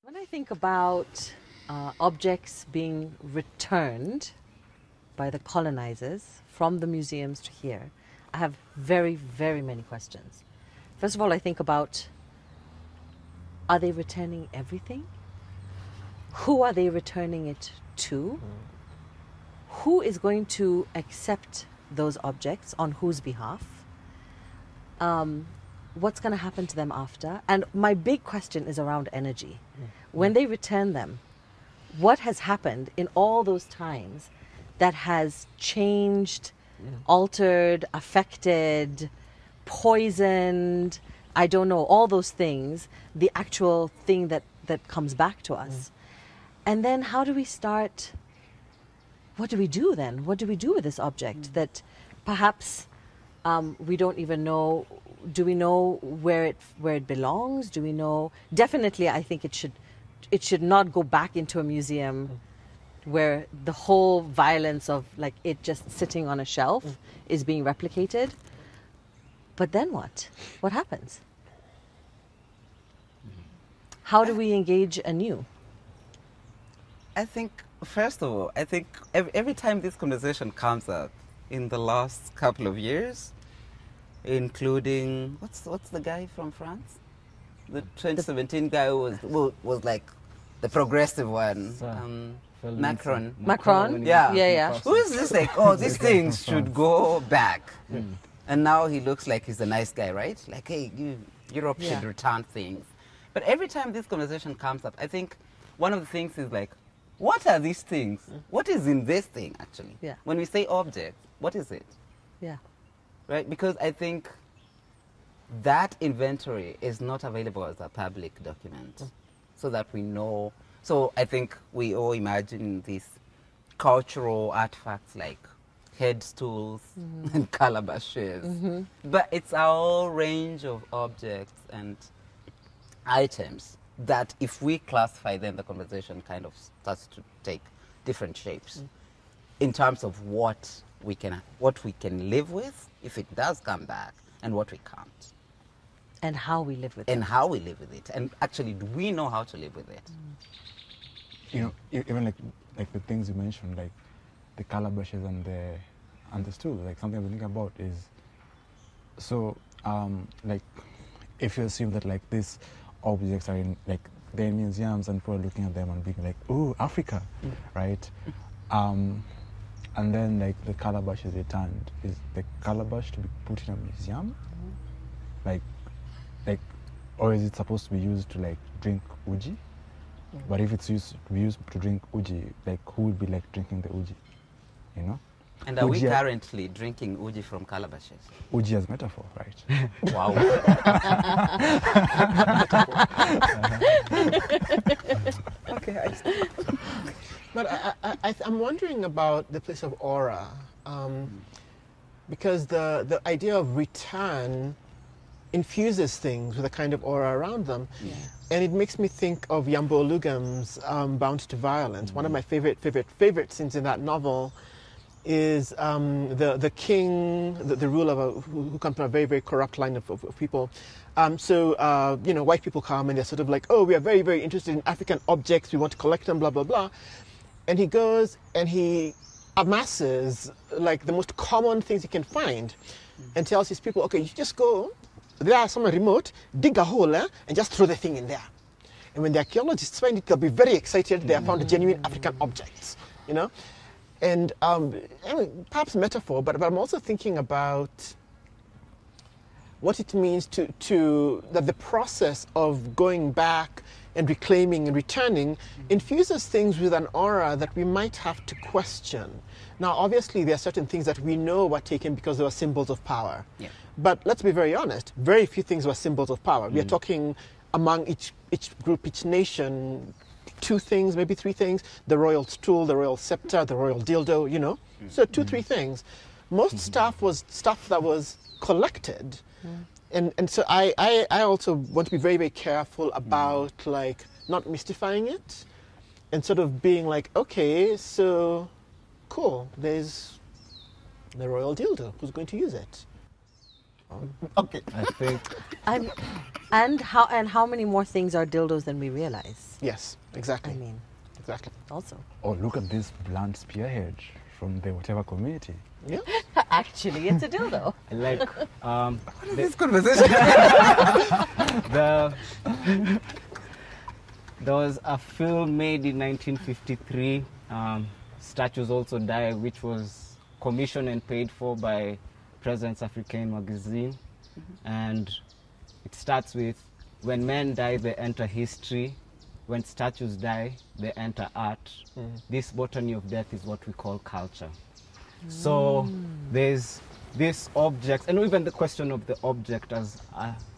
When I think about objects being returned by the colonizers from the museums to here, I have very, very many questions. First of all, I think about, are they returning everything? Who are they returning it to? Who is going to accept those objects on whose behalf? What's going to happen to them after? And my big question is around energy. When they return them, what has happened in all those times that has changed, altered, affected, poisoned, I don't know, all those things, the actual thing that comes back to us. And then how do we start, what do we do then? What do we do with this object that perhaps we don't even know? Do we know where it belongs? Do we know? Definitely, I think it should not go back into a museum where the whole violence of like it just sitting on a shelf is being replicated. But then what? What happens? How do we engage anew? I think, first of all, every time this conversation comes up in the last couple of years, including what's the guy from France, the 2017 guy who was like the progressive one, Macron. Yeah. Who is this like? Oh, these things should go back, and now he looks like he's a nice guy, right? Like, hey, Europe should return things. But every time this conversation comes up, I think one of the things is like, what are these things? What is in this thing actually? Yeah. When we say object, what is it? Yeah. Right? Because I think that inventory is not available as a public document so that we know. So I think we all imagine these cultural artifacts like headstools and calabashes. But it's a whole range of objects and items that if we classify them, the conversation kind of starts to take different shapes in terms of what we can live with if it does come back, and what we can't. And how we live with it. And how we live with it. And actually, do we know how to live with it? You know, even like the things you mentioned, like the calabashes and the stool, like something we think about is, so like if you assume that like these objects are in like they're in museums and people are looking at them and being like, oh, Africa, right? And then like the calabash is returned. Is the calabash to be put in a museum? Like, or is it supposed to be used to like drink uji? But if it's used to drink uji, like who would be like drinking the uji? You know? And are we currently drinking uji from calabashes? Uji as metaphor, right? Wow. Okay. But I'm wondering about the place of aura, because the idea of return infuses things with a kind of aura around them. And it makes me think of Yambo Olugam's Bound to Violence. One of my favorite scenes in that novel is the king, the ruler who comes from a very, very corrupt line of people. So, you know, white people come and they're sort of like, oh, we are very, very interested in African objects. We want to collect them, blah, blah, blah. And he goes and he amasses like the most common things he can find and tells his people, okay, you just go there somewhere remote, dig a hole and just throw the thing in there. And when the archaeologists find it, they'll be very excited. They have found a genuine African object, you know. And I mean, perhaps metaphor, but I'm also thinking about what it means to that the process of going back and reclaiming and returning infuses things with an aura that we might have to question. Now, obviously, there are certain things that we know were taken because they were symbols of power. Yeah. But let's be very honest, very few things were symbols of power. We are talking among each group, each nation, 2 things, maybe 3 things: the royal stool, the royal scepter, the royal dildo, you know. So 2, 3 things. Most stuff was stuff that was collected. And so I also want to be very, very careful about like not mystifying it and sort of being like, okay, so cool, there's the royal dildo, who's going to use it? Okay. I think And how many more things are dildos than we realize? Yes, exactly. I mean, Exactly. also. Oh, look at this blunt spearhead from the whatever community. Yeah. Actually, it's a dildo. like This conversation. there was a film made in 1953, Statues Also Die, which was commissioned and paid for by President's African magazine. And it starts with, when men die, they enter history. When statues die, they enter art. This botany of death is what we call culture. So there's this object, and even the question of the object as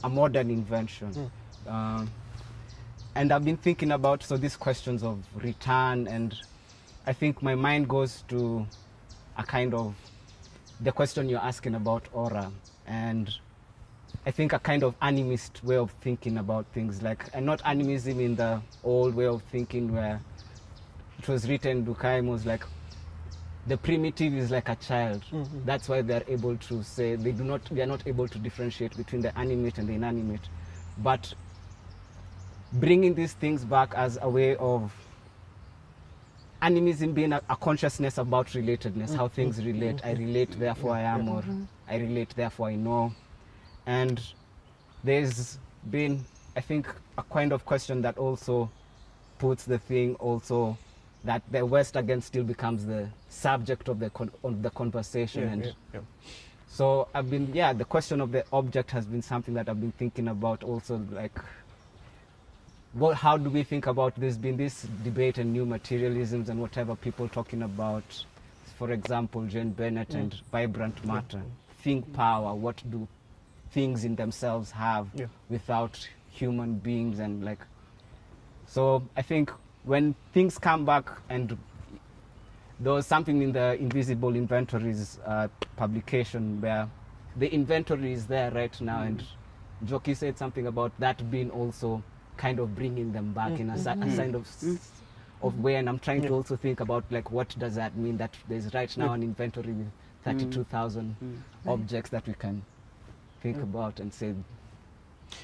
a modern invention. And I've been thinking about these questions of return, and I think my mind goes to a kind of the question you're asking about aura, and I think a kind of animist way of thinking about things, and not animism in the old way of thinking where it was written, Durkheim was like, the primitive is like a child. That's why they're able to say, they are not able to differentiate between the animate and the inanimate. But bringing these things back as a way of animism being a consciousness about relatedness, how things relate. I relate, therefore I am, or I relate, therefore I know. And there's been, I think, a kind of question that also puts the thing also that the West again still becomes the subject of the conversation. So I've been, the question of the object has been something that I've been thinking about also, how do we think about this, being this debate and new materialisms and whatever people talking about, for example, Jane Bennett and vibrant matter, think power, what do things in themselves have without human beings, and so I think when things come back, and there was something in the Invisible Inventories publication where the inventory is there right now, and Njoki said something about that being also kind of bringing them back in a kind of way, and I'm trying to also think about what does that mean, that there's right now an inventory with 32,000 objects that we can think about and say.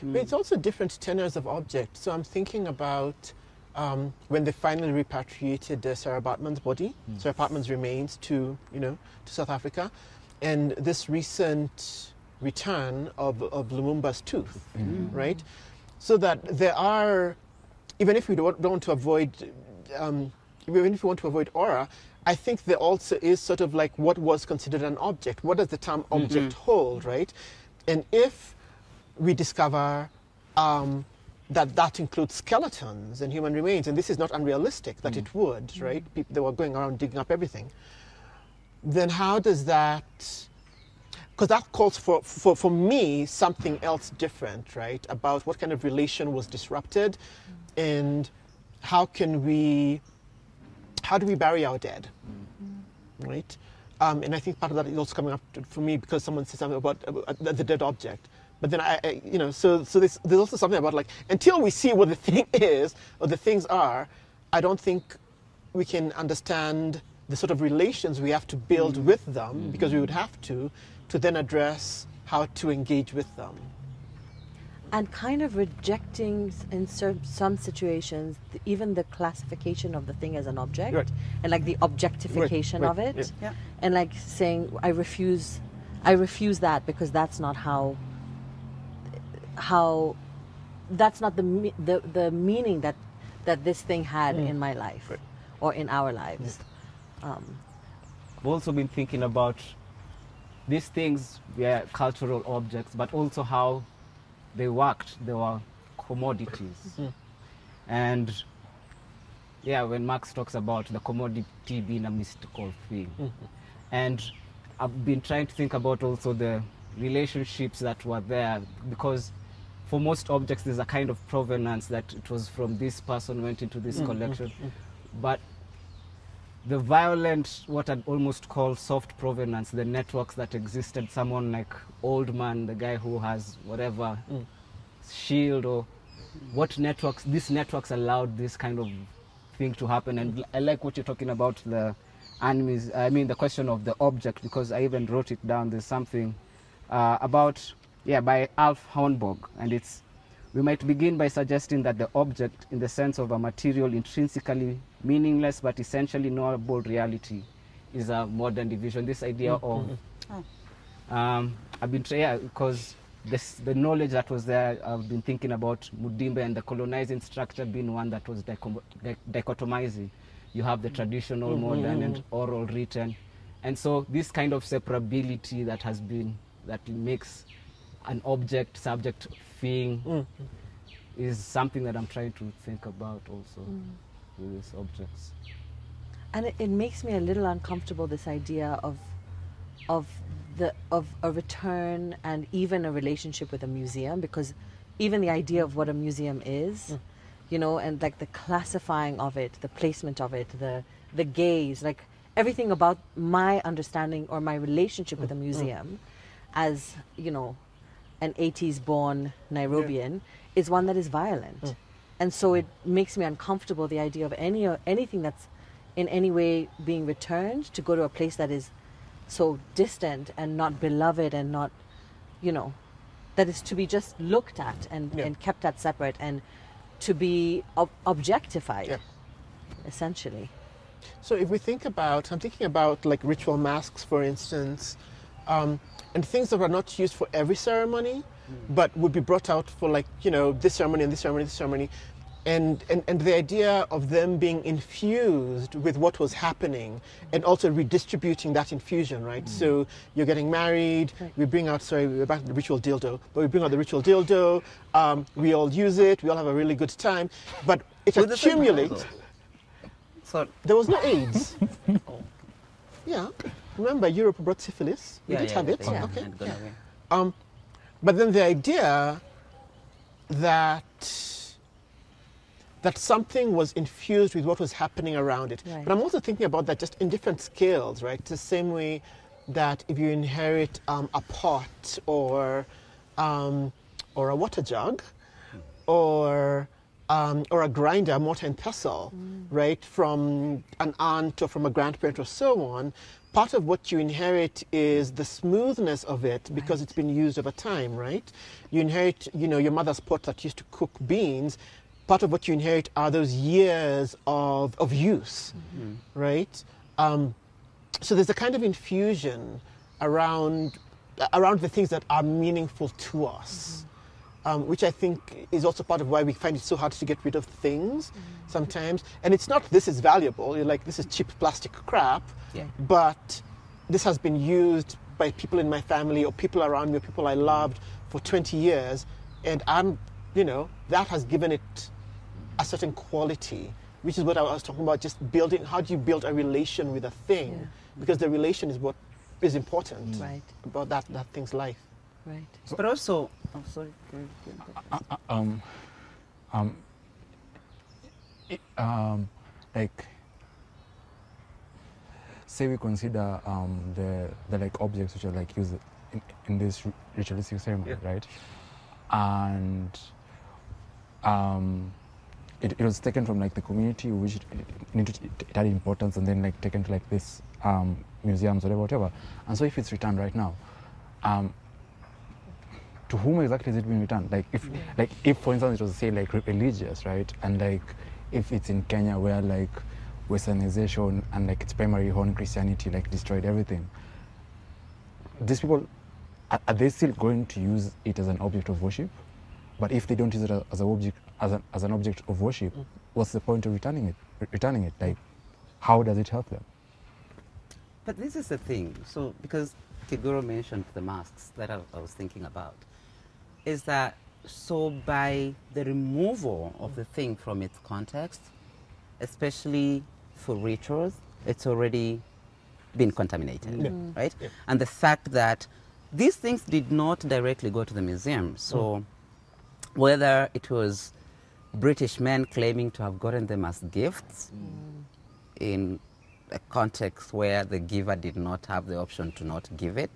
But it's also different tenors of objects. So I'm thinking about when they finally repatriated Sarah Baartman's body, Sarah Baartman's remains to South Africa, and this recent return of Lumumba's tooth, right? So that there are, even if we don't want to avoid, even if we want to avoid aura, I think there also is sort of what was considered an object. What does the term object hold, right? And if we discover that includes skeletons and human remains, and this is not unrealistic that it would, right? People, they were going around digging up everything. Then how does that, because that calls for me something else different, right? About what kind of relation was disrupted, and how do we bury our dead, right? And I think part of that is also coming up for me because someone said something about the dead object. But then so there's also something about until we see what the thing is or the things are, I don't think we can understand the sort of relations we have to build with them, because we would have to then address how to engage with them. And kind of rejecting in some situations even the classification of the thing as an object, and the objectification of it, and saying I refuse that because that's not how that's not the meaning that this thing had in my life or in our lives. I've also been thinking about these things were cultural objects, but also how they worked. They were commodities. And when Marx talks about the commodity being a mystical thing. And I've been trying to think about also the relationships that were there, because for most objects there's a kind of provenance that it was from this person, went into this collection. But the violent, what I'd almost call soft provenance, the networks that existed, someone like Old Man, the guy who has whatever shield, or what networks, these networks allowed this kind of thing to happen. And I like what you're talking about, the the question of the object, because I even wrote it down. There's something about by Alf Hornborg, and we might begin by suggesting that the object, in the sense of a material intrinsically meaningless but essentially knowable reality, is a modern division. This idea of I've been because the knowledge that was there, I've been thinking about Mudimbe and the colonizing structure being one that was dichotomizing. You have the traditional, modern, and oral written, and so this kind of separability that makes an object, subject, thing is something that I'm trying to think about also with these objects. And it makes me a little uncomfortable, this idea of a return and even a relationship with a museum, because even the idea of what a museum is, you know, and like the classifying of it, the placement of it, the gaze, like everything about my understanding or my relationship with a museum as, you know, an 80s born Nairobian is one that is violent. And so it makes me uncomfortable, the idea of anything that's in any way being returned to go to a place that is so distant and not beloved and not, you know, that is to be just looked at and kept at separate and to be objectified, essentially. So if we think about, I'm thinking about like ritual masks, for instance, and things that are not used for every ceremony, but would be brought out for, like, you know, this ceremony and this ceremony, this ceremony. And the idea of them being infused with what was happening and also redistributing that infusion, right? So you're getting married, we bring out, we're back to the ritual dildo, but we bring out the ritual dildo, we all use it, we all have a really good time, but it accumulates. So there was no AIDS. Yeah, remember Europe brought syphilis, we did have it, okay. But then the idea that something was infused with what was happening around it. Right. But I'm also thinking about that just in different scales, right? It's the same way that if you inherit a pot or a water jug or a grinder, a mortar and pestle, right, from an aunt or from a grandparent or so on, part of what you inherit is the smoothness of it because it's been used over time, right? You inherit, you know, your mother's pot that used to cook beans. Part of what you inherit are those years of use, right? So there's a kind of infusion around the things that are meaningful to us, which I think is also part of why we find it so hard to get rid of things sometimes. And it's not this is valuable, you're like, this is cheap plastic crap, but this has been used by people in my family or people around me or people I loved for 20 years, and I'm, you know, that has given it a certain quality, which is what I was talking about, just building, how do you build a relation with a thing? Because the relation is what is important about that thing's life. Right. But also, like, say we consider the like objects which are like used in this ritualistic ceremony, right? And it was taken from like the community which it had importance, and then like taken to like this museums or whatever. And so if it's returned right now, to whom exactly is it being returned? Like if for instance it was, say, like religious, right? And like if it's in Kenya where like Westernization and like its primary horn Christianity like destroyed everything, these people, are they still going to use it as an object of worship? But if they don't use it as an object of worship, what's the point of returning it? Like, how does it help them? But this is the thing. So, because Kigoro mentioned the masks that I was thinking about, is that so by the removal of the thing from its context, especially for rituals, it's already been contaminated, right? Yeah. And the fact that these things did not directly go to the museum, so whether it was British men claiming to have gotten them as gifts in a context where the giver did not have the option to not give it,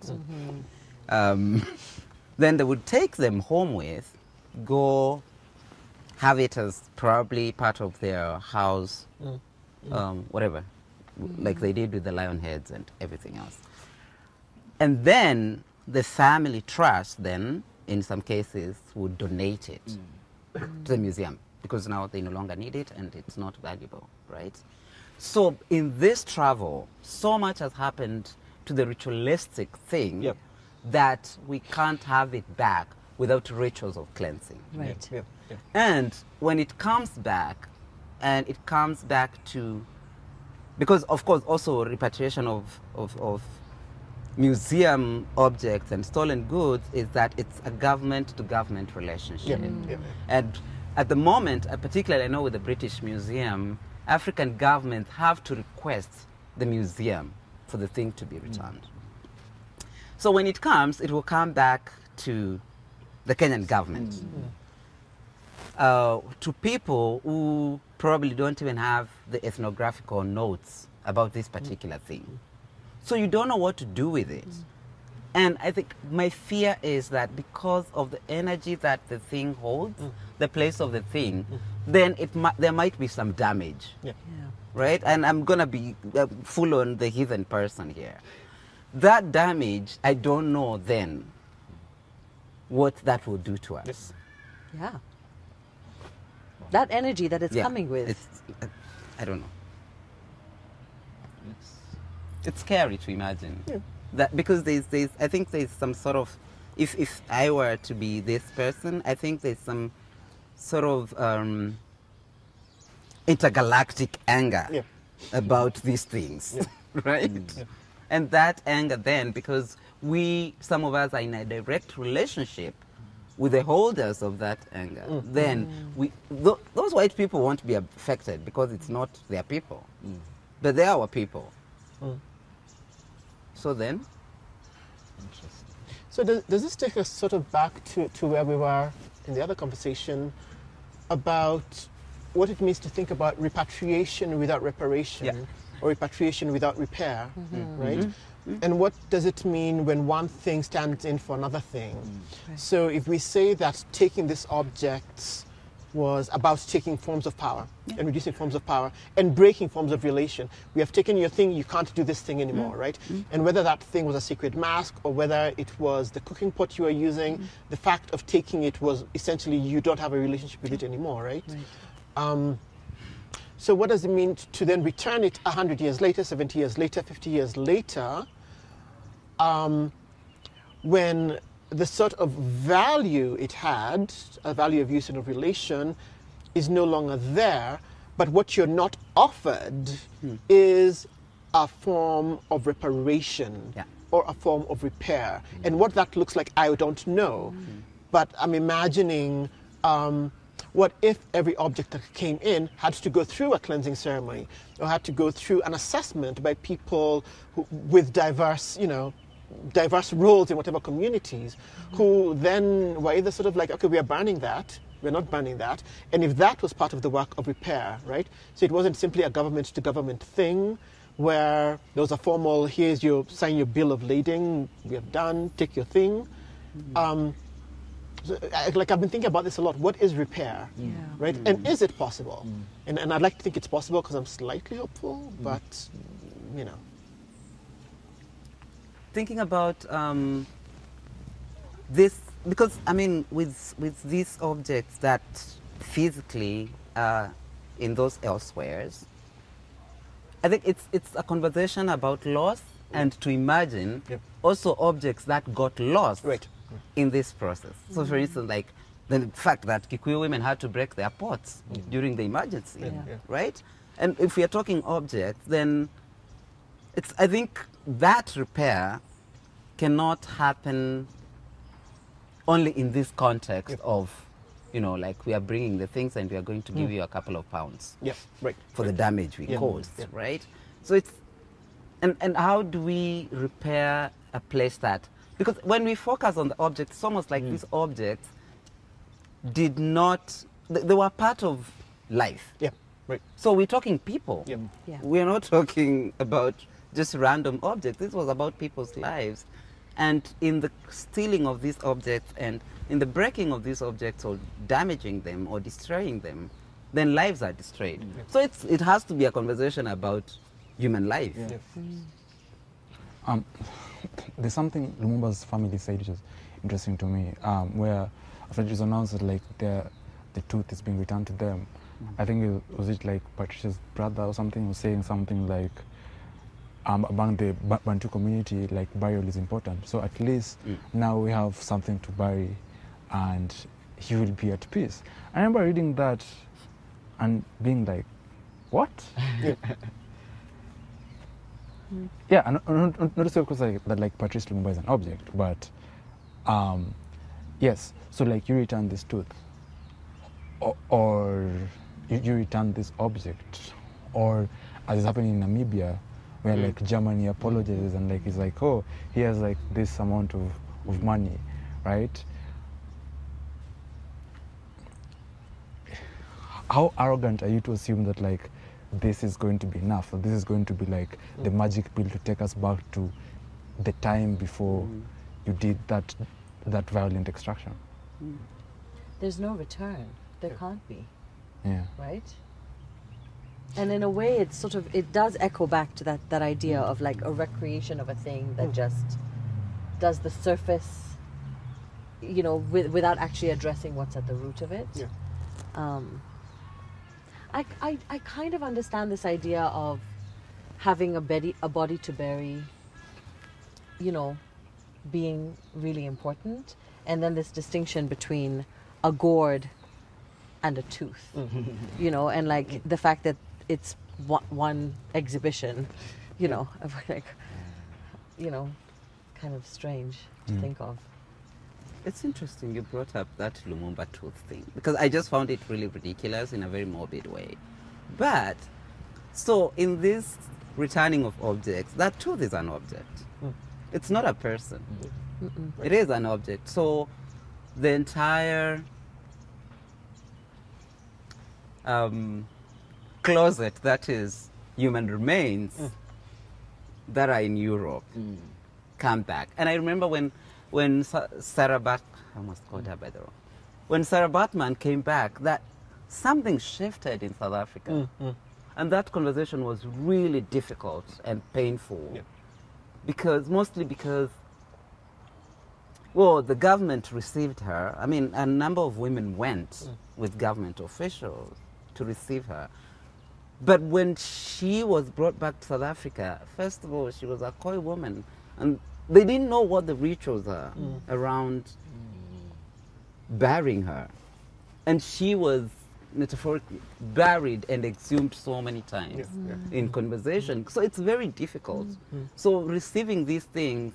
then they would take them home with, go have it as probably part of their house, whatever, like they did with the lion heads and everything else. And then the family trust then in some cases, would donate it to the museum because now they no longer need it and it's not valuable, right? So in this travel, so much has happened to the ritualistic thing that we can't have it back without rituals of cleansing. Right. And when it comes back, and it comes back to, because of course also repatriation of museum objects and stolen goods is that it's a government-to-government relationship. And at the moment, particularly I know with the British Museum, African governments have to request the museum for the thing to be returned. So when it comes, it will come back to the Kenyan government. To people who probably don't even have the ethnographical notes about this particular thing. So you don't know what to do with it. And I think my fear is that because of the energy that the thing holds, the place of the thing, then there might be some damage. Right? And I'm going to be full on the heathen person here. That damage, I don't know then what that will do to us. Yeah. That energy that it's coming with. I don't know. It's scary to imagine. That because I think there's some sort of, if I were to be this person, I think there's some sort of intergalactic anger about these things, right? And that anger then, because some of us are in a direct relationship with the holders of that anger, then those white people won't be affected because it's not their people, but they're our people. So then? So does this take us sort of back to where we were in the other conversation about what it means to think about repatriation without reparation or repatriation without repair, right? And what does it mean when one thing stands in for another thing? So if we say that taking these objects was about taking forms of power and reducing forms of power and breaking forms of relation. We have taken your thing, you can't do this thing anymore, right? And whether that thing was a sacred mask or whether it was the cooking pot you were using, the fact of taking it was essentially you don't have a relationship with it anymore, right? So what does it mean to then return it 100 years later, 70 years later, 50 years later, when the sort of value it had, a value of use and of relation, is no longer there, but what you're not offered is a form of reparation or a form of repair. And what that looks like, I don't know. But I'm imagining what if every object that came in had to go through a cleansing ceremony or had to go through an assessment by people with diverse, diverse roles in whatever communities, who then were either sort of like, okay, we are burning that, we're not burning that. And if that was part of the work of repair, right? So it wasn't simply a government-to-government thing where there was a formal, here's your, sign your bill of lading, we have done, take your thing. Like I've been thinking about this a lot. What is repair, right? And is it possible? And I'd like to think it's possible because I'm slightly hopeful, but, Thinking about this, because I mean, with these objects that physically are in those elsewheres, I think it's a conversation about loss and to imagine also objects that got lost in this process. So, for instance, like the fact that Kikuyu women had to break their pots during the emergency, right? And if we are talking objects, then I think that repair cannot happen only in this context of, like we are bringing the things and we are going to give you a couple of pounds for the damage we caused, right? So it's, and how do we repair a place that, because when we focus on the object, it's almost like these objects did not, they were part of life. So we're talking people. We're not talking about just random objects. This was about people's lives. And in the stealing of these objects and in the breaking of these objects or damaging them or destroying them, then lives are destroyed. So it has to be a conversation about human life. There's something Lumumba's family said, which is, interesting to me, where after it was announced that like the tooth is being returned to them. I think was it like Patricia's brother or something was saying something like among the Bantu community, like burial is important. So at least now we have something to bury, and he will be at peace. I remember reading that and being like, what? Yeah, and not to say of course like, that like Patrice Lumumba is an object, but yes. So like you return this tooth, or you return this object, or as is happening in Namibia, where like Germany apologizes and like it's like, oh, he has like this amount of money, right? How arrogant are you to assume that like this is going to be enough, or this is going to be like the magic pill to take us back to the time before you did that violent extraction? There's no return. There can't be. Yeah. Right? And in a way, it's sort of, it does echo back to that idea of like a recreation of a thing that just does the surface, you know, without actually addressing what's at the root of it. Yeah. I kind of understand this idea of having a body to bury, you know, being really important, and then this distinction between a gourd and a tooth, you know, and like the fact that it's one exhibition, you know, of like, you know, kind of strange to think of. It's interesting you brought up that Lumumba tooth thing, because I just found it really ridiculous in a very morbid way. But, so in this returning of objects, that tooth is an object. It's not a person. It is an object. So the entire closet that is human remains that are in Europe come back. And I remember when Sarah I almost called her by the wrong. When Sarah Batman came back, that something shifted in South Africa. And that conversation was really difficult and painful. Yeah. Mostly because, well, the government received her. I mean, a number of women went with government officials to receive her. But when she was brought back to South Africa, first of all, she was a coy woman. And they didn't know what the rituals are around burying her. And she was metaphorically buried and exhumed so many times in conversation. So it's very difficult. So receiving these things,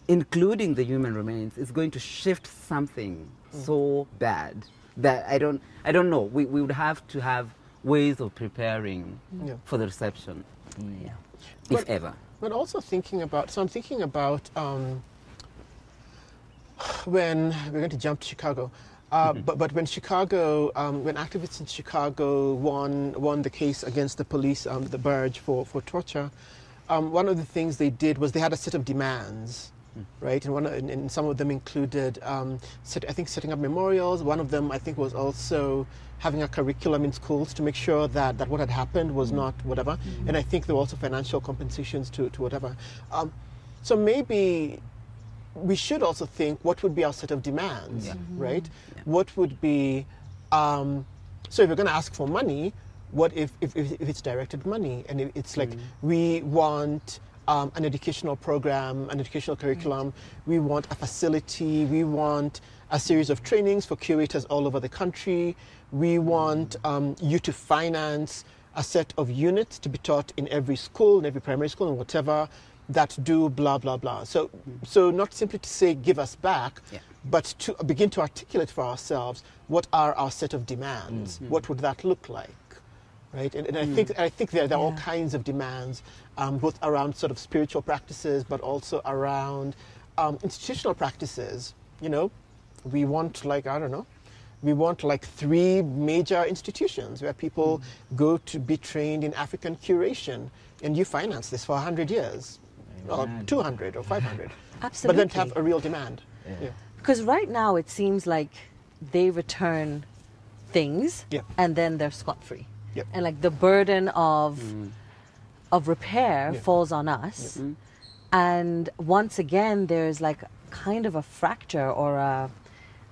including the human remains, is going to shift something so bad that I don't know. We would have to have ways of preparing for the reception, if ever. But also thinking about, so I'm thinking about when we're going to jump to Chicago, but when Chicago, when activists in Chicago won the case against the police, the Burge for torture, one of the things they did was they had a set of demands, right? And some of them included, I think, setting up memorials. One of them, I think, was also having a curriculum in schools to make sure that what had happened was not whatever. And I think there were also financial compensations to whatever. So maybe we should also think, what would be our set of demands, right? Yeah. What would be, so if you're going to ask for money, what if it's directed money? And it's like, we want an educational program, an educational curriculum, we want a facility, we want a series of trainings for curators all over the country, we want you to finance a set of units to be taught in every school, in every primary school, and whatever, that do blah, blah, blah. So not simply to say, give us back, but to begin to articulate for ourselves, what are our set of demands? What would that look like? Right? And I think there are all kinds of demands, both around sort of spiritual practices, but also around institutional practices. You know, we want, like, I don't know, we want like 3 major institutions where people go to be trained in African curation, and you finance this for 100 years, or 200 or 500. Absolutely. But then to have a real demand. Yeah. Because right now it seems like they return things and then they're scot-free. Yep. And like the burden of repair falls on us. And once again, there's like kind of a fracture or a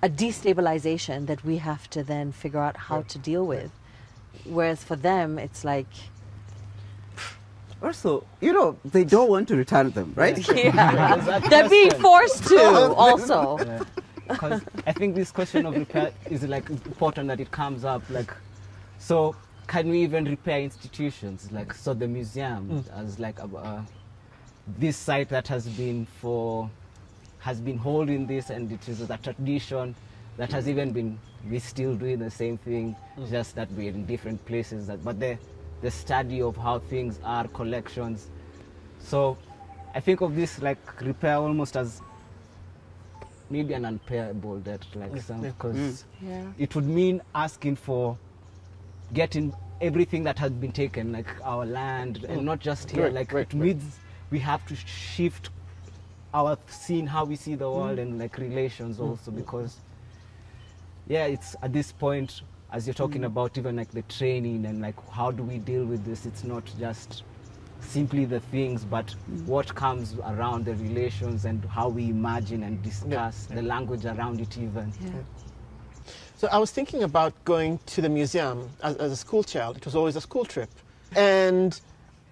destabilization that we have to then figure out how to deal with. Whereas for them, it's like... Also, they don't want to return them, right? Yeah. They're being forced to also. Yeah. Because I think this question of repair is like important that it comes up. Like, so can we even repair institutions? Like, so the museum as like this site that has been holding this, and it is a tradition that has even been. We're still doing the same thing, just that we're in different places. But the study of how things are, collections. So I think of this like repair almost as maybe an unpayable debt, like because it would mean asking for getting everything that has been taken, like our land, and not just here. It means we have to shift our seeing how we see the world and like relations also, because it's at this point, as you're talking about even like the training and like how do we deal with this, it's not just simply the things, but what comes around the relations and how we imagine and discuss the language around it even. So I was thinking about going to the museum as a school child. It was always a school trip, and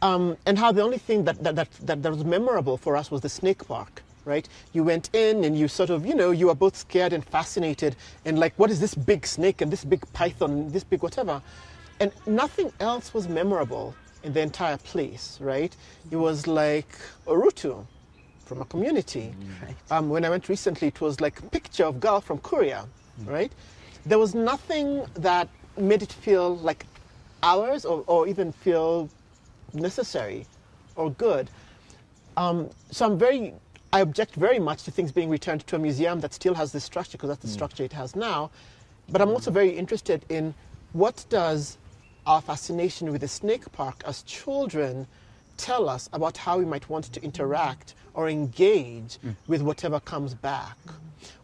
how the only thing that was memorable for us was the snake park. Right? You went in and you sort of, you were both scared and fascinated, and like, what is this big snake and this big python and this big whatever? And nothing else was memorable in the entire place, right? It was like Urutu from a community. Right. When I went recently, it was like a picture of girl from Korea, right? There was nothing that made it feel like ours or even feel necessary or good. So I object very much to things being returned to a museum that still has this structure, because that's the structure it has now. But I'm also very interested in what does our fascination with the snake park as children tell us about how we might want to interact or engage with whatever comes back.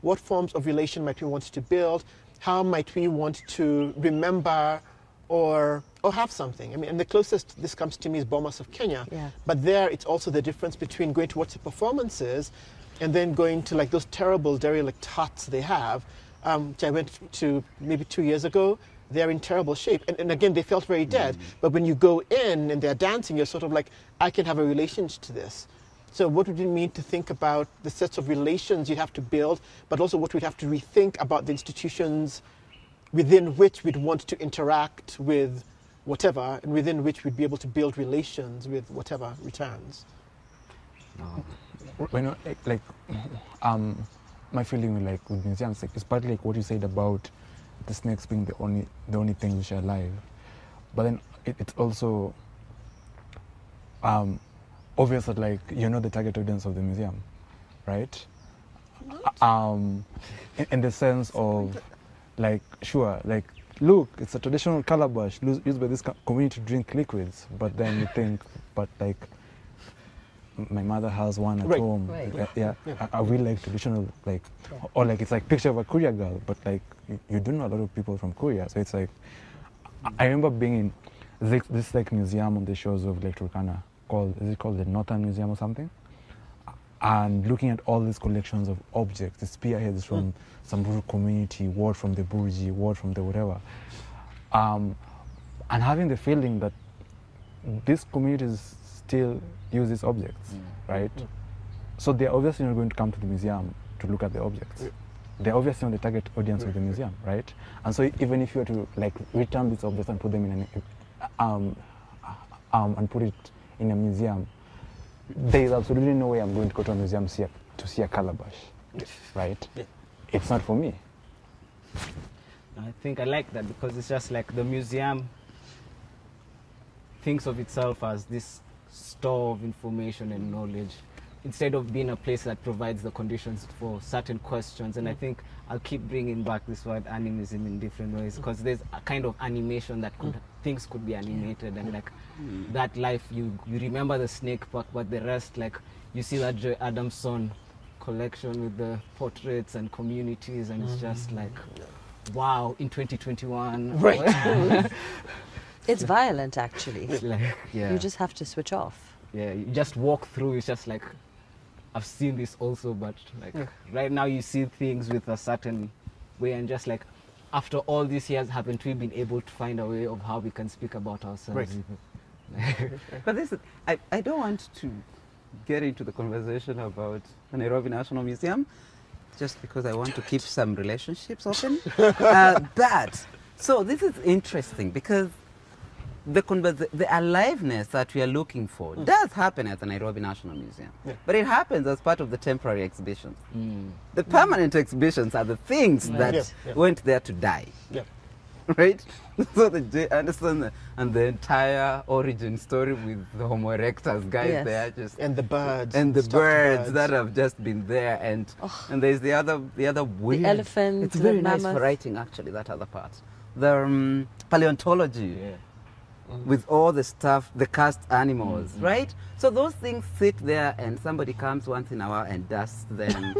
What forms of relation might we want to build? How might we want to remember or have something? I mean, and the closest this comes to me is Bomas of Kenya. Yeah. But there, it's also the difference between going to watch the performances and then going to like those terrible derelict huts they have, which I went to maybe 2 years ago. They're in terrible shape. And again, they felt very dead. But when you go in and they're dancing, you're sort of like, I can have a relation to this. So what would it mean to think about the sets of relations you'd have to build, but also what we'd have to rethink about the institutions within which we'd want to interact with whatever, and within which we'd be able to build relations with whatever returns. My feeling with museums, it's partly like what you said about the snakes being the only things which are alive, but then it's also obvious that the target audience of the museum, right? In the sense of look, it's a traditional calabash used by this community to drink liquids, but then you think, my mother has one at home. I really like traditional, or it's like picture of a Korea girl, but you don't know a lot of people from Korea, so it's like, I remember being in this museum on the shores of Lake Turkana, is it called the Northern Museum or something? And looking at all these collections of objects, the spearheads from some rural community, word from the Burji, word from the whatever, and having the feeling that these communities still use these objects, right? So they're obviously not going to come to the museum to look at the objects. They're obviously not the target audience of the museum, right? And so even if you were to return these objects and put them in and put it in a museum, there is absolutely no way I'm going to go to a museum to see a calabash, right? Yeah. It's not for me. I think I like that because it's just like the museum thinks of itself as this store of information and knowledge instead of being a place that provides the conditions for certain questions. And I think I'll keep bringing back this word animism in different ways, because there's a kind of animation that things could be animated, and that life, you remember the snake park, but the rest, you see that Joy Adamson collection with the portraits and communities, and it's just wow, in 2021. Right. It's violent, actually. You just have to switch off. Yeah, you just walk through, it's just I've seen this also, but like right now you see things with a certain way, and just like after all these years, haven't we been able to find a way of how we can speak about ourselves? Right. But this, I don't want to get into the conversation about the Nairobi National Museum, just because I want to keep some relationships open. But, so this is interesting because the aliveness that we are looking for does happen at the Nairobi National Museum. Yeah. But it happens as part of the temporary exhibitions. The permanent exhibitions are the things that went there to die. Yeah. Right? So the Anderson and the entire origin story with the Homo erectus guys there, just And the birds. and the stuffed birds that have just been there, and there's the other weird, the elephant, it's very the nice mammoth. for writing, actually, that other part. The paleontology with all the stuff, the cast animals, right? So those things sit there, and somebody comes once in a while and dusts them,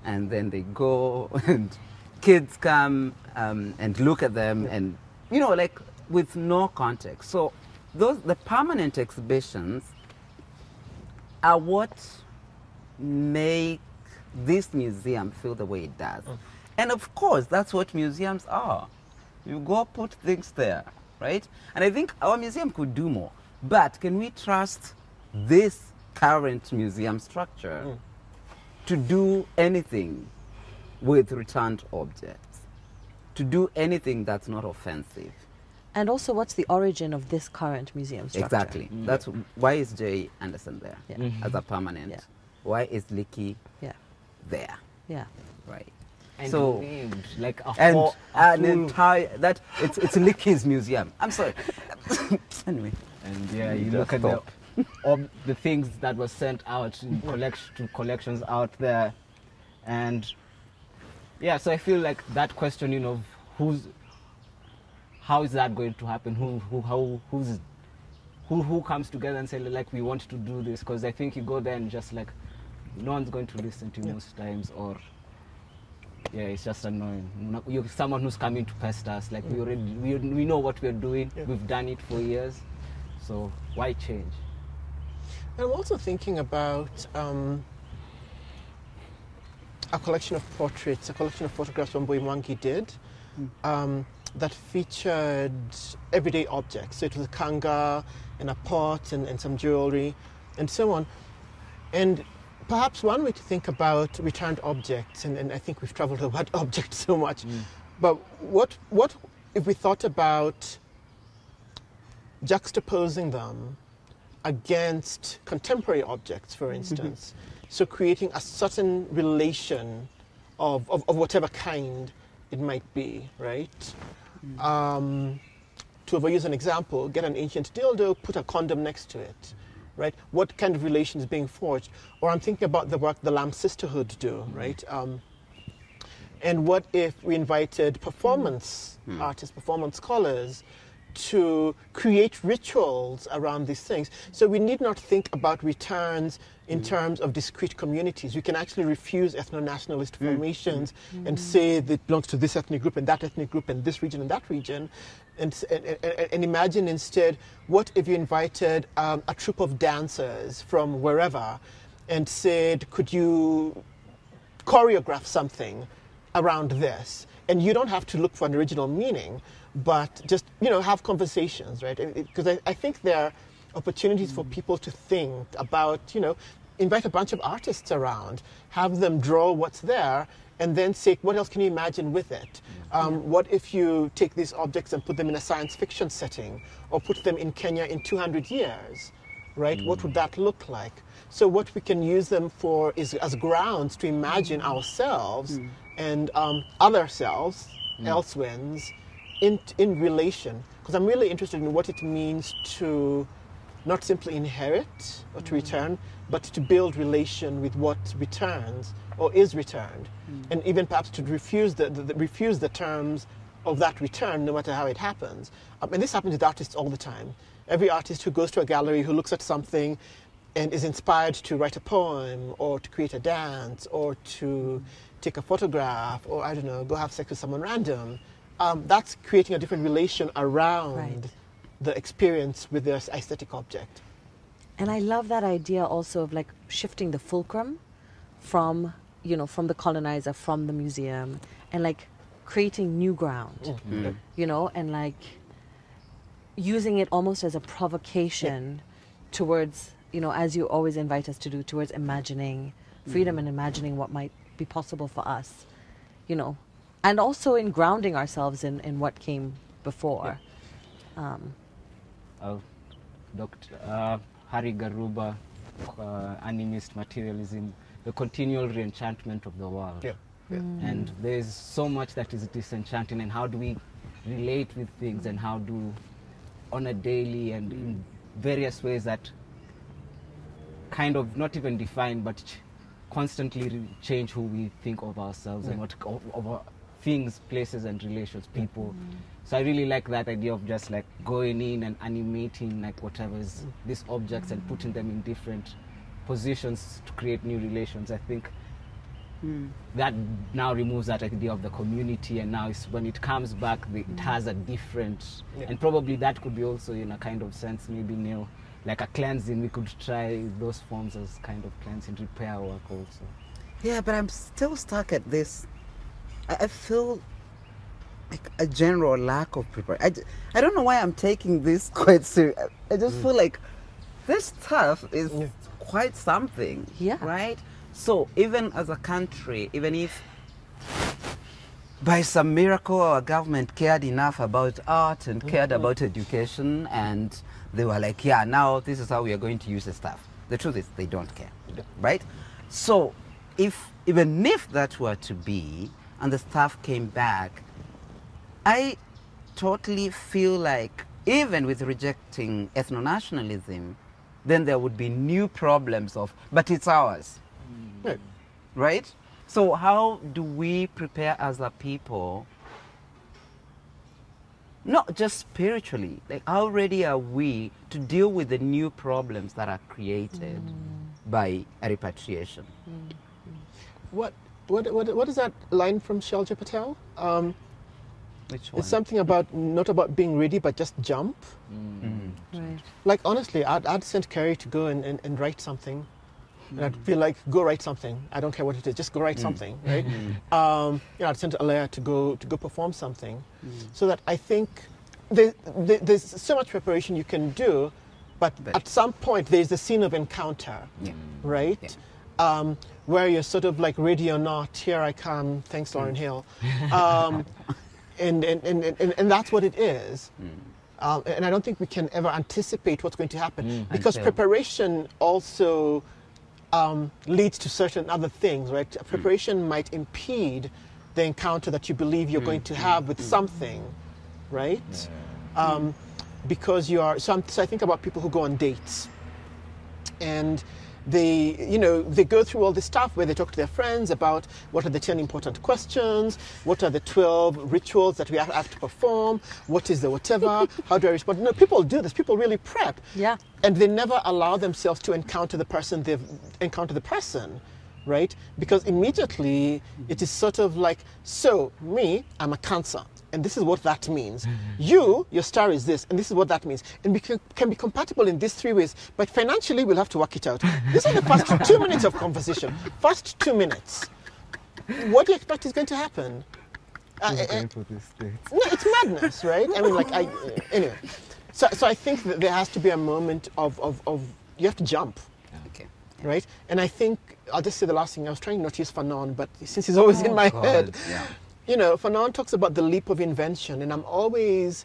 and then they go, and kids come and look at them, and like with no context. So the permanent exhibitions are what make this museum feel the way it does. And of course, that's what museums are. You go put things there, right? And I think our museum could do more. But can we trust this current museum structure to do anything with returned objects, to do anything that's not offensive? And also, what's the origin of this current museum structure? Exactly. That's why is J. Anderson there as a permanent? Yeah. Why is Licky Yeah. there? Yeah. Right. And So- named like a And whole, an full- entire it's Licky's museum. I'm sorry. Anyway. And yeah, you Just look at stop. the things that were sent out in collections out there, and yeah, so I feel like that questioning of how is that going to happen? Who comes together and say like we want to do this? Because I think you go there and just like no one's going to listen to you most times, or it's just annoying. You're someone who's coming to pest us. Like we know what we're doing. We've done it for years. So why change? I'm also thinking about a collection of portraits, a collection of photographs Mwangi did that featured everyday objects. So it was a kanga and a pot and some jewelry and so on. And perhaps one way to think about returned objects, and I think we've traveled about objects so much, but what if we thought about juxtaposing them against contemporary objects, for instance? So creating a certain relation of whatever kind it might be, right? To overuse an example, get an ancient dildo, put a condom next to it, right? What kind of relation is being forged? Or I'm thinking about the work the Lamb Sisterhood do, right? And what if we invited performance artists, performance scholars, to create rituals around these things? So we need not think about returns in terms of discrete communities. We can actually refuse ethno-nationalist formations and say that it belongs to this ethnic group and that ethnic group and this region and that region, and imagine instead, what if you invited a troupe of dancers from wherever and said, could you choreograph something around this? And you don't have to look for an original meaning, but just, have conversations, right? Because I think there are opportunities for people to think about, invite a bunch of artists around, have them draw what's there, and then say, what else can you imagine with it? What if you take these objects and put them in a science fiction setting, or put them in Kenya in 200 years, right? What would that look like? So what we can use them for is as grounds to imagine ourselves and other selves, elsewheres, in relation. Because I'm really interested in what it means to not simply inherit or to return, but to build relation with what returns or is returned, and even perhaps to refuse the terms of that return, no matter how it happens. And this happens with artists all the time. Every artist who goes to a gallery, who looks at something and is inspired to write a poem or to create a dance or to take a photograph or, I don't know, go have sex with someone random, that's creating a different relation around the experience with the aesthetic object. And I love that idea also of like shifting the fulcrum. from, you know, from the colonizer, from the museum, and like creating new ground, you know, and like using it almost as a provocation towards, you know, as you always invite us to do, towards imagining freedom and imagining what might be possible for us, you know, and also in grounding ourselves in what came before. Dr. Hari Garuba, animist materialism, the continual reenchantment of the world. And there's so much that is disenchanting, and how do we relate with things, and how do, on a daily and in various ways that kind of not even define, but constantly change who we think of ourselves and what of our things, places and relations, people. So I really like that idea of just like going in and animating like whatever is these objects and putting them in different positions to create new relations. I think that now removes that idea of the community, and now it's, when it comes back, it has a different, and probably that could be also in a kind of sense, maybe new, like a cleansing. We could try those forms as kind of cleansing, repair work also. Yeah, but I'm still stuck at this. I feel like a general lack of preparation. I don't know why I'm taking this quite serious. I just feel like this stuff is quite something, right? So even as a country, even if by some miracle our government cared enough about art and cared about education, and they were like, yeah, now this is how we are going to use the stuff. The truth is they don't care, right? So even if that were to be, and the stuff came back, I totally feel like even with rejecting ethno-nationalism, then there would be new problems of, but it's ours, right? So how do we prepare as a people, not just spiritually, like how ready are we to deal with the new problems that are created by a repatriation? What is that line from Shalja Patel? Which one? It's something about, not about being ready, but just jump. Right. Like, honestly, I'd sent Carrie to go and write something. And I'd feel like, go write something. I don't care what it is, just go write something, right? I'd sent Alea to go perform something. So that I think there's so much preparation you can do, but at some point there's the scene of encounter, right? Where you're sort of like, ready or not, here I come, thanks Lauryn Hill. And that's what it is. And I don't think we can ever anticipate what's going to happen, because preparation also leads to certain other things, right? Preparation might impede the encounter that you believe you're going to have with something, right? Because you are, so I think about people who go on dates, and they go through all this stuff where they talk to their friends about what are the 10 important questions, what are the 12 rituals that we have to perform, what is the whatever, how do I respond? No, people do this. People really prep. Yeah. And they never allow themselves to encounter the person right? Because immediately it is sort of like, so me, I'm a Cancer, and this is what that means. Your star is this, and this is what that means. And we can be compatible in these 3 ways, but financially we'll have to work it out. These are the first 2 minutes of conversation. First 2 minutes. What do you expect is going to happen? For this date. No, it's madness, right? I mean, anyway. So I think that there has to be a moment of you have to jump. Right? And I think, I'll just say the last thing, I was trying not to use Fanon, but since he's always in my head, Fanon talks about the leap of invention, and I'm always,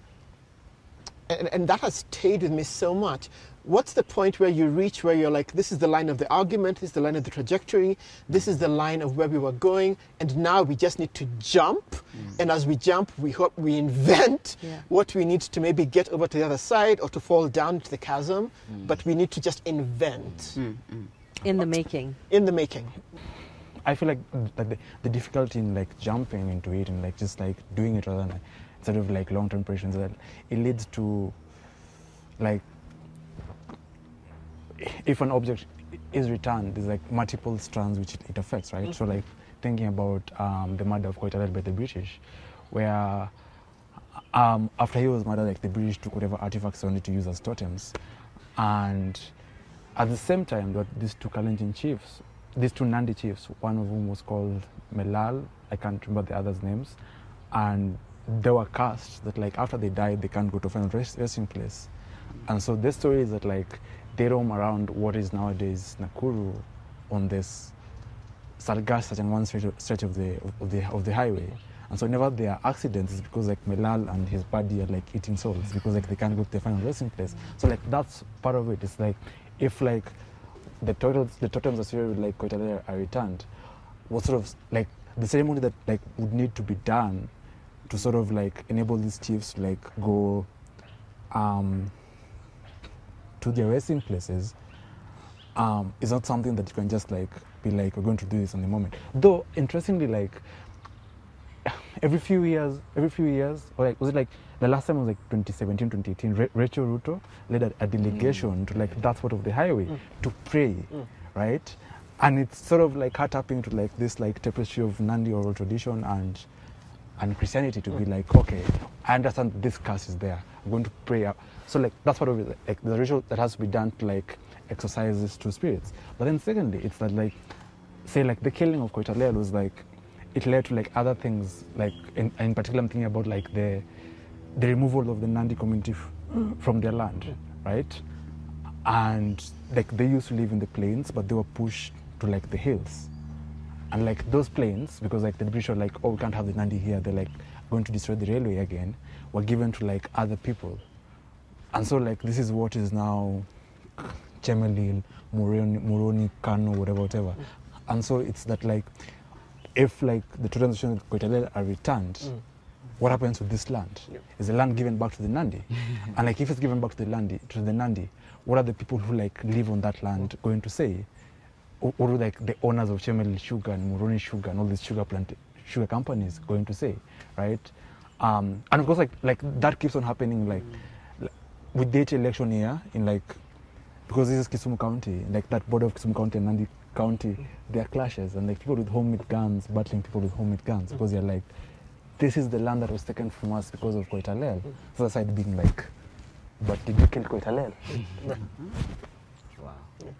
and that has stayed with me so much. What's the point where you reach where you're like, this is the line of the argument, this is the line of the trajectory, this is the line of where we were going, and now we just need to jump, and as we jump, we invent what we need to maybe get over to the other side or to fall down to the chasm, but we need to just invent. In the making. In the making. I feel like the difficulty in like jumping into it and like just like doing it rather than sort of like long-term preparations, that it leads to like, if an object is returned, there's like multiple strands which it affects, right? So like thinking about the murder of Koitalel by the British, where after he was murdered, like the British took whatever artifacts they wanted to use as totems, and at the same time, there were these 2 Kalenjin chiefs these two Nandi chiefs, one of whom was called Melal, I can't remember the others' names, and they were cursed that like after they died they can't go to a final resting place. And so this story is that like they roam around what is nowadays Nakuru on this Sargasso and one stretch of the highway. And so whenever there are accidents, it's because like Melal and his buddy are like eating souls because like they can't go to the final resting place. So like that's part of it. It's like if like the totems associated with like Koitalele are returned, what sort of like the ceremony that like would need to be done to sort of like enable these chiefs to like go to their resting places is not something that you can just like be like, we're going to do this in the moment. Though interestingly, like every few years, or like was it like the last time was like 2017, 2018, Rachel Ruto led a delegation to like that part of the highway to pray, right? And it's sort of like her tapping to like this like tapestry of Nandi oral tradition and Christianity to be like, okay, I understand this curse is there. I'm going to pray. So like that's part of it, like the ritual that has to be done to like exorcise these two spirits. But then secondly, it's that like, say like the killing of Koitalele was like, it led to like other things, like in particular I'm thinking about like the removal of the Nandi community from their land, right? And like they used to live in the plains, but they were pushed to like the hills. And like those plains, because like the British were like, oh, we can't have the Nandi here, they're like going to destroy the railway again, were given to like other people. And so like this is what is now Chemelil, Moroni, Kano, whatever. And so it's that like, if like the totems of Koitalele are returned, what happens with this land? Is the land given back to the Nandi? And like if it's given back to the Nandi, what are the people who like live on that land going to say? Or like the owners of Chemelil Sugar and Moroni Sugar and all these sugar companies going to say, right? And of course like that keeps on happening like with the election here in like, because this is Kisumu County, like that border of Kisumu County and Nandi County, there are clashes and like people with homemade guns battling people with homemade guns because they're like, this is the land that was taken from us because of Koitalele. So the side being like, but did you kill Koitalele? Wow. Yeah.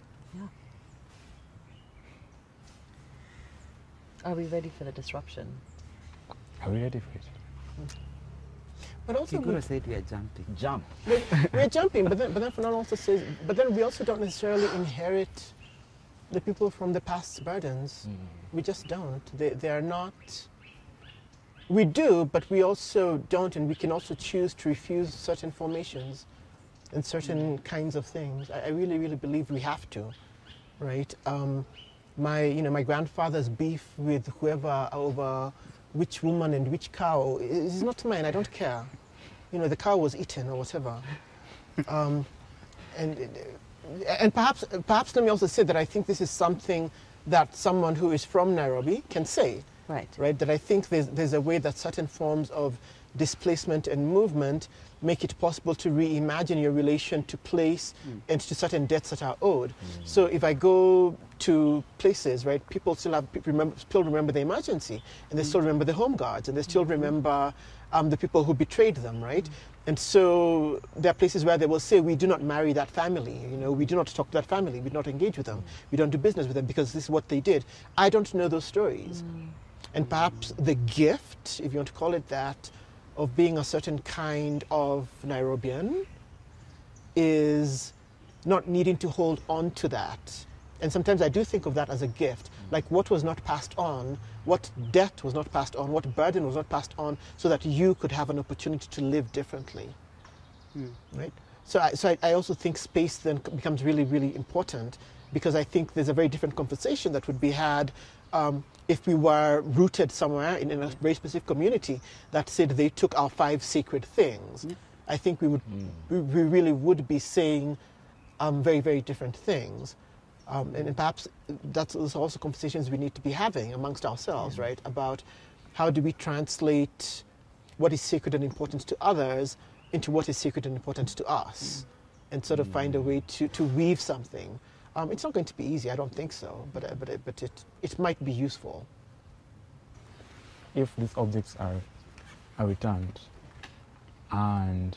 Are we ready for the disruption? Are we ready for it? But also, Kigura said we are jumping. Jump. we're jumping, but then Fernand also says, but then we also don't necessarily inherit the people from the past's burdens. We just don't. They are not. We do, but we also don't, and we can also choose to refuse certain formations and certain kinds of things. I really, really believe we have to, right? My grandfather's beef with whoever over which woman and which cow is not mine. I don't care. The cow was eaten or whatever. And perhaps let me also say that I think this is something that someone who is from Nairobi can say. Right. That I think there's a way that certain forms of displacement and movement make it possible to reimagine your relation to place and to certain debts that are owed. So if I go to places, right, people still remember the emergency, and they still remember the home guards, and they still remember the people who betrayed them, right? And so there are places where they will say, we do not marry that family, we do not talk to that family, we do not engage with them, we don't do business with them because this is what they did. I don't know those stories. And perhaps the gift, if you want to call it that, of being a certain kind of Nairobian is not needing to hold on to that. And sometimes I do think of that as a gift, like what was not passed on, what debt was not passed on, what burden was not passed on, so that you could have an opportunity to live differently, right? So I also think space then becomes really, really important, because I think there's a very different conversation that would be had if we were rooted somewhere in a very specific community that said they took our 5 sacred things. I think we really would be saying very, very different things. And perhaps that's also conversations we need to be having amongst ourselves, right? About how do we translate what is sacred and important to others into what is sacred and important to us, and sort of find a way to weave something. It's not going to be easy, I don't think so, but it might be useful. If these objects are returned, and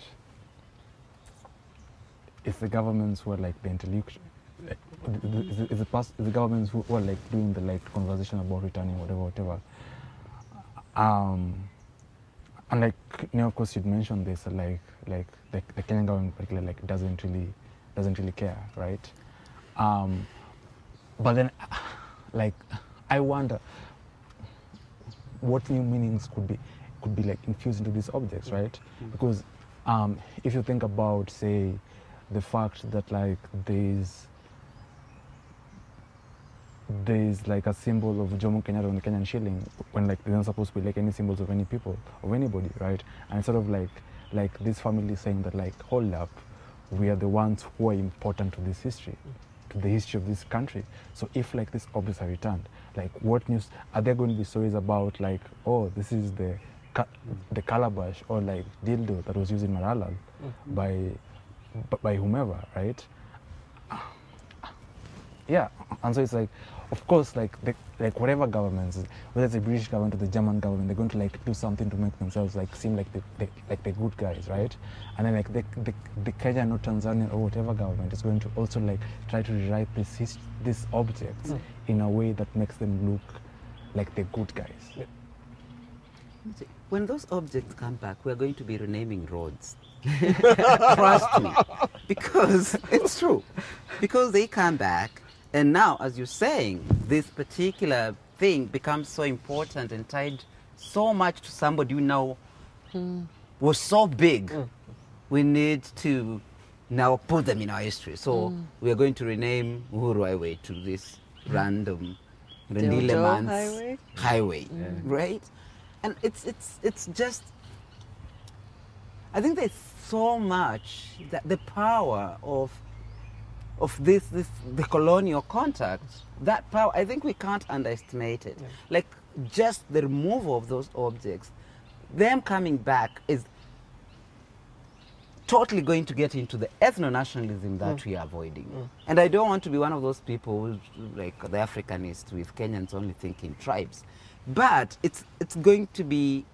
it's the governments who are like the the governments who are like doing the like conversation about returning whatever. And like, you know, of course, you'd mentioned this, like the Kenyan government particularly like doesn't really care, right? But then, like, I wonder what new meanings could be like infused into these objects, right? Because if you think about, say, the fact that like there's like a symbol of Jomo Kenyatta on the Kenyan shilling, when like they're not supposed to be like any symbols of any people, of anybody, right? And it's sort of like this family saying that like, hold up, we are the ones who are important to this history, to the history of this country. So if like these objects are returned, like what news, are there going to be stories about like, oh, this is the calabash or like dildo that was used in Maralal by whomever, right? Yeah, and so it's like, of course, like whatever governments, whether it's the British government or the German government, they're going to like do something to make themselves like seem like the good guys, right? And then like the Kenyan or Tanzanian or whatever government is going to also like try to rewrite these objects in a way that makes them look like the good guys. Yeah. When those objects come back, we're going to be renaming roads. Trust me. Because it's true. Because they come back, and now, as you're saying, this particular thing becomes so important and tied so much to somebody you know was so big. We need to now put them in our history. So we are going to rename Uhuru Highway to this random Rendileman's highway, right? And it's just, I think there's so much that the power of the colonial contact, that power, I think we can't underestimate it. Like just the removal of those objects, them coming back is totally going to get into the ethno-nationalism that we are avoiding. And I don't want to be one of those people who, like the Africanist with Kenyans only thinking tribes. But it's going to be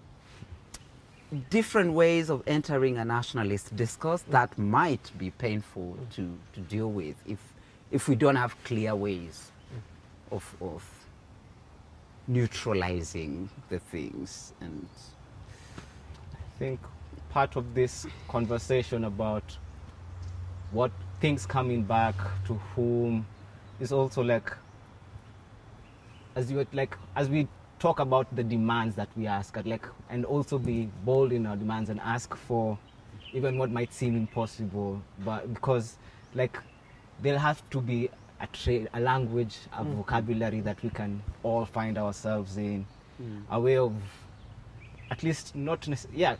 different ways of entering a nationalist discourse that might be painful to deal with if we don't have clear ways of neutralizing the things. And I think part of this conversation about what things coming back to whom is also like, as we talk about the demands that we ask, and also be bold in our demands and ask for even what might seem impossible, but because like there'll have to be a language, a vocabulary that we can all find ourselves in, a way of at least not necessarily,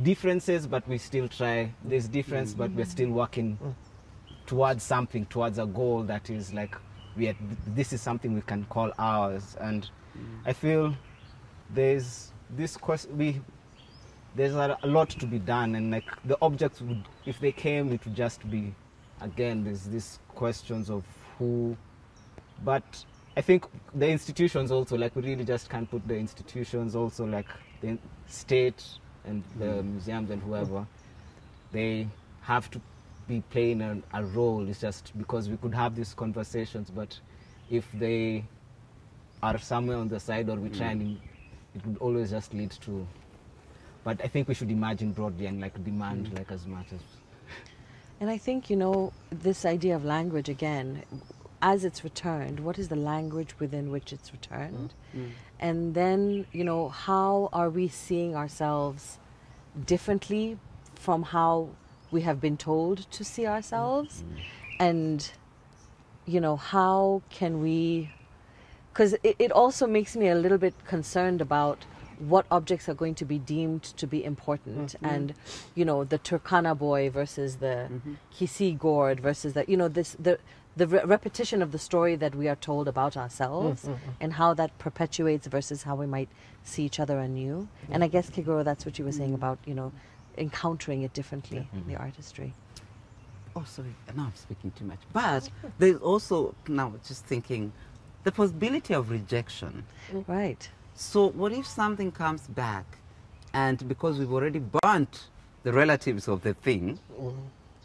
differences, but we still try. There's difference, but we're still working towards something, towards a goal that is like, this is something we can call ours. And I feel there's this there's a lot to be done, and like the objects would, if they came, it would just be, again, there's these questions of who, but I think the institutions also, like we really just can't put the institutions also, like the state and the museums and whoever, they have to be playing a role. It's just because we could have these conversations, but if they are somewhere on the side or we try and it would always just lead to, but I think we should imagine broadly and like demand like as much as. And I think, you know, this idea of language again, as it's returned, what is the language within which it's returned? And then, you know, how are we seeing ourselves differently from how we have been told to see ourselves? And, you know, how can we, because it also makes me a little bit concerned about what objects are going to be deemed to be important, and, you know, the Turkana boy versus the Kisii gourd versus the, you know, the repetition of the story that we are told about ourselves and how that perpetuates versus how we might see each other anew. And I guess, Kigoro, that's what you were saying about, you know, encountering it differently in the artistry. Oh, sorry, now I'm speaking too much. But there's also, now just thinking, the possibility of rejection. Right. So what if something comes back, and because we've already burnt the relatives of the thing,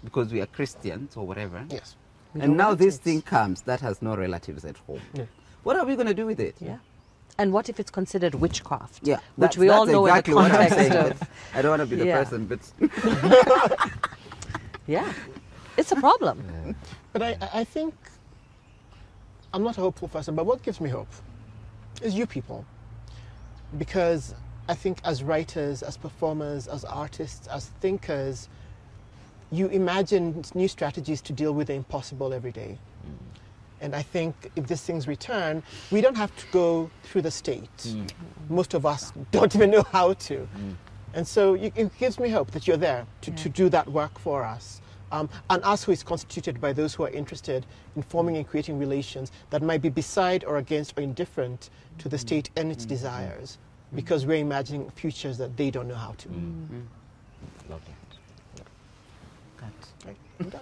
because we are Christians or whatever, And now this thing comes that has no relatives at home. What are we going to do with it? Yeah. And what if it's considered witchcraft? Yeah, which we all know exactly in the what I'm context saying. of. I don't want to be the Yeah. person, but Yeah, it's a problem. But I think I'm not a hopeful person, but what gives me hope is you people. Because I think as writers, as performers, as artists, as thinkers, you imagine new strategies to deal with the impossible every day. And I think if these things return, we don't have to go through the state. Most of us don't even know how to. And so it gives me hope that you're there to do that work for us. And us who is constituted by those who are interested in forming and creating relations that might be beside or against or indifferent to the state and its desires, because we're imagining futures that they don't know how to. Lovely. Right, I'm done.